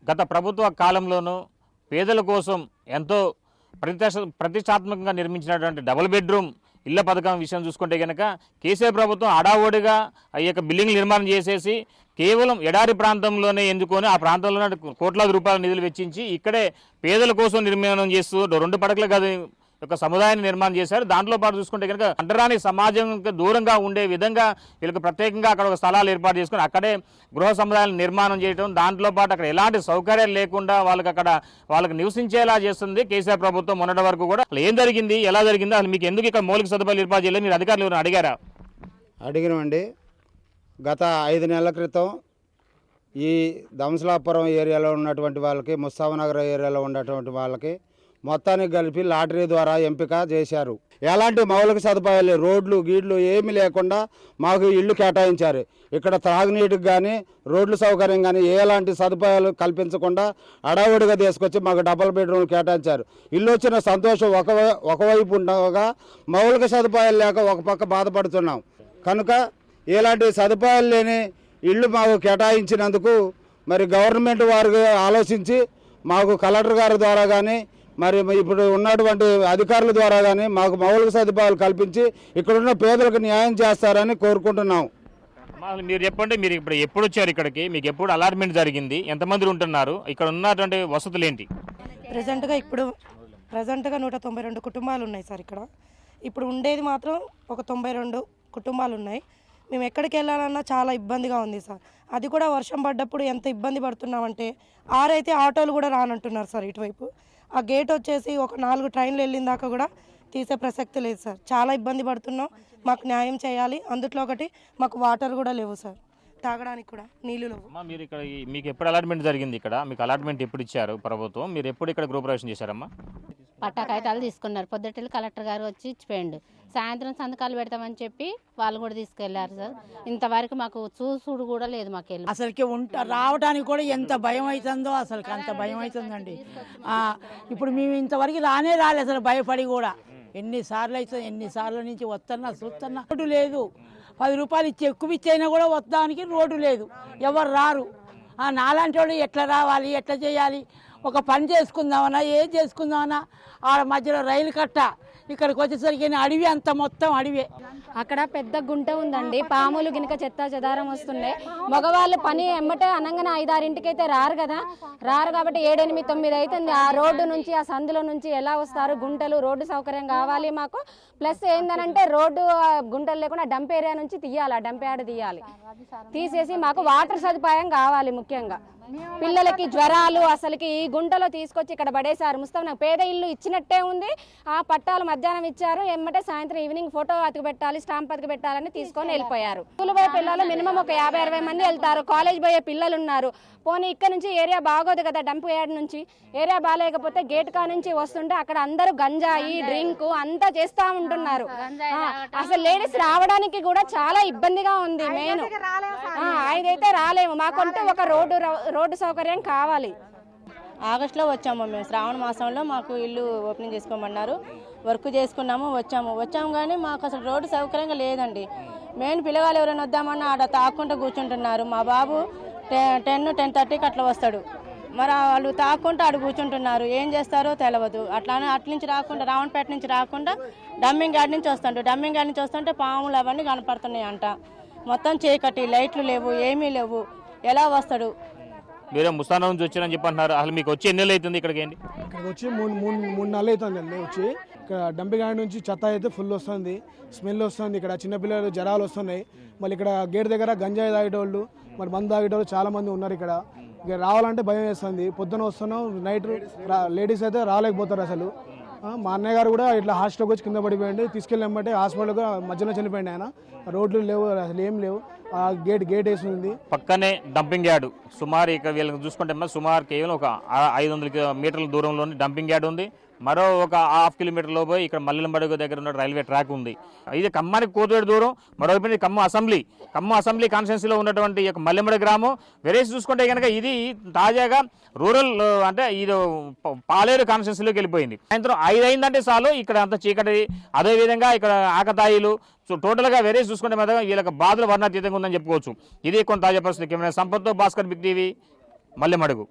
గత ప్రభుత్వ కాలంలోనూ పేదల కోసం ఎంతో ప్రతిష్టాత్మకంగా నిర్మించినటువంటి డబుల్ బెడ్రూమ్ ఇళ్ల పథకం విషయం చూసుకుంటే కనుక కేసీఆర్ ప్రభుత్వం అడావోడిగా ఈ యొక్క బిల్డింగ్ నిర్మాణం చేసేసి కేవలం ఎడారి ప్రాంతంలోనే ఎంచుకొని ఆ ప్రాంతంలోనే కోట్లాది రూపాయల నిధులు వెచ్చించి ఇక్కడే పేదల కోసం నిర్మాణం చేస్తూ 2 పడకల గది ఒక సముదాయాన్ని నిర్మాణం చేశారు. దాంట్లో పాటు చూసుకుంటే కనుక అంటరాని సమాజం దూరంగా ఉండే విధంగా వీళ్ళకి ప్రత్యేకంగా అక్కడ ఒక స్థలాలు ఏర్పాటు చేసుకుని అక్కడే గృహ సముదాయాలు నిర్మాణం చేయడం, దాంట్లో పాటు అక్కడ ఎలాంటి సౌకర్యాలు లేకుండా వాళ్ళకి నివసించేలా చేస్తుంది కేసీఆర్ ప్రభుత్వం. మొన్నటి వరకు కూడా ఏం జరిగింది, ఎలా జరిగింది, అసలు మీకు ఎందుకు ఇక్కడ మౌలిక సదుపాయాలు ఏర్పాటు చేయలేదు, మీరు అధికారులు ఎవరైనా అడిగారా? అడిగినామండి. గత 5 నెలల క్రితం ఈ దంసలాపురం ఏరియాలో ఉన్నటువంటి వాళ్ళకి, ముస్తాఫనగర్ ఏరియాలో ఉన్నటువంటి వాళ్ళకి మొత్తానికి కలిపి లాటరీ ద్వారా ఎంపిక చేశారు. ఎలాంటి మౌలిక సదుపాయాలు, రోడ్లు గీడ్లు ఏమీ లేకుండా మాకు ఇల్లు కేటాయించారు. ఇక్కడ త్రాగునీటికి కానీ రోడ్లు సౌకర్యం కానీ ఎలాంటి సదుపాయాలు కల్పించకుండా అడావుడిగా తీసుకొచ్చి మాకు డబుల్ బెడ్రూమ్లు కేటాయించారు. ఇల్లు వచ్చిన సంతోషం ఒకవైపు ఉండగా మౌలిక సదుపాయాలు లేక ఒక పక్క బాధపడుతున్నాం. కనుక ఇలాంటి సదుపాయాలు లేని ఇళ్ళు మాకు కేటాయించినందుకు మరి గవర్నమెంట్ వారికి ఆలోచించి మాకు కలెక్టర్ గారి ద్వారా కానీ మరి ఇప్పుడు ఉన్నటువంటి అధికారుల ద్వారా కానీ మాకు మౌలిక సదుపాయాలు కల్పించి ఇక్కడున్న పేదలకు న్యాయం చేస్తారని కోరుకుంటున్నాం. మీరు చెప్పండి, మీరు ఇప్పుడు ఎప్పుడు వచ్చారు ఇక్కడికి, మీకు ఎప్పుడు అలాట్మెంట్ జరిగింది, ఎంతమంది ఉంటున్నారు, ఇక్కడ ఉన్నటువంటి వసతులు ఏంటి? ప్రజెంట్గా 192 కుటుంబాలు ఉన్నాయి సార్. ఇప్పుడు ఉండేది మాత్రం ఒక 92 కుటుంబాలు ఉన్నాయి. మేము ఎక్కడికి వెళ్ళాలన్నా చాలా ఇబ్బందిగా ఉంది సార్. అది కూడా వర్షం పడ్డప్పుడు ఎంత ఇబ్బంది పడుతున్నామంటే 6 అయితే ఆటోలు కూడా రానంటున్నారు సార్. ఇటువైపు ఆ గేట్ వచ్చేసి ఒక 4 ట్రైన్లు వెళ్ళిన దాకా కూడా తీసే ప్రసక్తి లేదు సార్. చాలా ఇబ్బంది పడుతున్నాం, మాకు న్యాయం చేయాలి. అందుట్లో ఒకటి మాకు వాటర్ కూడా లేవు సార్, తాగడానికి కూడా నీళ్ళు లేవు. మీరు ఇక్కడ మీకు ఎప్పుడు అలాట్మెంట్ జరిగింది? ఇక్కడ మీకు అలాట్మెంట్ ఎప్పుడు ఇచ్చారు ప్రభుత్వం? మీరు ఎప్పుడు ఇక్కడ గృహప్రవేశం చేశారమ్మా? పట్టా కాగితాలు తీసుకున్నారు. పొద్దుటిల్లు కలెక్టర్ గారు వచ్చి ఇచ్చిపోయిండు. సాయంత్రం సంతకాలు పెడతామని చెప్పి వాళ్ళు కూడా తీసుకెళ్లారు సార్. ఇంతవరకు మాకు చూసుడు కూడా లేదు. మాకు వెళ్ళి అసలుకి రావడానికి కూడా ఎంత భయం అవుతుందో, అసలుకి అంత భయం అవుతుందండి. ఇప్పుడు మేము ఇంతవరకు రాలేదు అసలు, భయపడి కూడా ఎన్నిసార్లు నుంచి వస్తున్నా చూస్తున్నా. రోడ్డు లేదు, 10 రూపాయలు ఇచ్చి ఎక్కువ ఇచ్చైనా కూడా వస్తానికి రోడ్డు లేదు, ఎవరు రారు. నాలాంటి వాళ్ళు ఎట్లా రావాలి, ఎట్లా చేయాలి? ఒక పని చేసుకుందామన్నా, ఏం చేసుకుందామన్నా ఆడ మధ్యలో రైలు కట్ట, ఇక్కడికి వచ్చేసరికి అడవి, అంత మొత్తం అడవి. అక్కడ పెద్ద గుంట ఉందండి, పాములు గినక చెత్త చెదారం వస్తున్నాయి. మగవాళ్ళు పని ఎమ్మటే అనగానే 5-6 అయితే రారు కదా, రారు కాబట్టి 7, 8, 9 అవుతుంది. ఆ రోడ్డు నుంచి, ఆ సందులో నుంచి ఎలా వస్తారు? గుంటలు, రోడ్డు సౌకర్యం కావాలి మాకు. ప్లస్ ఏందనంటే రోడ్డు గుంటలు లేకుండా డంప్ ఏరియా నుంచి తీయాలి, ఆ డంప్ యార్డ్ తీసేసి మాకు వాటర్ సదుపాయం కావాలి. ముఖ్యంగా పిల్లలకి జ్వరాలు అసలుకి ఈ గుంటలో తీసుకొచ్చి ఇక్కడ పడేశారు. నాకు పేద ఇల్లు ఇచ్చినట్టే ఉంది. ఆ పట్టాలు మధ్యాహ్నం ఇచ్చారు, ఎమ్మటే సాయంత్రం ఈవినింగ్ ఫోటో అతికి పెట్టాలి, స్టాంప్ అతికి పెట్టాలని తీసుకొని వెళ్ళిపోయారు. స్కూల్ పోయే పిల్లలు మినిమం ఒక 50-60 మంది వెళ్తారు. కాలేజ్ పోయే పిల్లలు ఉన్నారు. పోనీ ఇక్కడ నుంచి ఏరియా బాగోదు కదా, డంప్ యార్డ్ నుంచి ఏరియా బాగాలేకపోతే గేట్ కా నుంచి వస్తుంటే అక్కడ అందరూ గంజాయి, డ్రింక్ అంతా చేస్తా ఉంటున్నారు. అసలు లేడీస్ రావడానికి కూడా చాలా ఇబ్బందిగా ఉంది. మెయిన్ 5 అయితే రాలేము. మాకంటూ ఒక రోడ్డు సౌకర్యం కావాలి. ఆగస్టులో వచ్చాము మేము, శ్రావణ మాసంలో మాకు ఇల్లు ఓపెనింగ్ చేసుకోమన్నారు. వర్క్ చేసుకున్నాము, వచ్చాము కానీ మాకు అసలు రోడ్డు సౌకర్యంగా లేదండి. మెయిన్ పిల్లగాళ్ళు ఎవరైనా వద్దామన్నా ఆడ తాక్కుంటూ కూర్చుంటున్నారు. మా బాబు 10-10:30కి అట్లా వస్తాడు, మరి వాళ్ళు తాక్కుంటూ ఆడు కూర్చుంటున్నారు. ఏం చేస్తారో తెలియదు. అట్నుంచి రాకుండా, రావణపేట నుంచి రాకుండా డంపింగ్ యార్డ్ నుంచి వస్తాడు. డంపింగ్ యార్డ్ నుంచి వస్తుంటే పాములు అవన్నీ కనపడుతున్నాయి అంట. మొత్తం చీకటి, లైట్లు లేవు, ఏమీ లేవు. ఎలా వస్తాడు? మీరే ముస్తానా నుంచి వచ్చారని చెప్పంటున్నారు. అసలు మీకు వచ్చి ఎన్ని నెలలు అవుతుంది ఇక్కడికి? ఇక్కడికి వచ్చి మూడు నెలలు అవుతుంది వచ్చి. ఇక్కడ డంపింగ్ యార్డ్ నుంచి చెత్త అయితే ఫుల్ వస్తుంది, స్మెల్ వస్తుంది. ఇక్కడ చిన్నపిల్లలు జ్వరాలు వస్తున్నాయి. మళ్ళీ ఇక్కడ గేట్ దగ్గర గంజాయి తాగేటోళ్ళు, మరి మందు తాగేటోళ్ళు చాలా మంది ఉన్నారు. ఇక్కడ రావాలంటే భయం వేస్తుంది. పొద్దున వస్తున్నాం, నైట్ లేడీస్ అయితే రాలేకపోతారు అసలు. మా అన్నయ్య గారు కూడా ఇట్లా హాస్టల్కి వచ్చి కింద పడిపోయింది, తీసుకెళ్ళామంటే హాస్పిటల్గా మధ్యలో చనిపోయింది ఆయన. రోడ్లు లేవు, అసలు ఏం లేవు. ఆ గేట్ వేసి ఉంది. పక్కనే డంపింగ్ యార్డ్ సుమారు ఇక్కడ వీళ్ళకి చూసుకుంటే సుమారు కేవలం ఒక 500 మీటర్ల దూరంలోని డంపింగ్ యార్డ్ ఉంది. మరో ఒక 1/2 కిలోమీటర్ పోయి ఇక్కడ మల్లెంబడుగు దగ్గర ఉన్న రైల్వే ట్రాక్ ఉంది. ఇది ఖమ్మానికి కోతువేడు దూరం. మరోవైపు ఖమ్మం అసెంబ్లీ కాన్స్టిట్యున్సీలో ఉన్నటువంటి ఈ యొక్క మల్లెంబడి గ్రామం. వెరేసి చూసుకుంటే కనుక ఇది తాజాగా రూరల్ అంటే ఇది పాలేరు కాన్స్టిట్యున్సీలోకి వెళ్ళిపోయింది. సాయంత్రం 5 అయిందంటే చాలు ఇక్కడ అంత చీకటి. అదేవిధంగా ఇక్కడ ఆకతాయిలు. సో టోటల్గా వెరేసి చూసుకుంటే మాత్రం వీళ్ళకి బాధలు వర్ణాతీతంగా ఉందని చెప్పుకోవచ్చు. ఇది కొంత తాజా పరిస్థితి. కెమెరా సంపత్తో భాస్కర్, బిగ్ టీవీ, మల్లెమడుగు.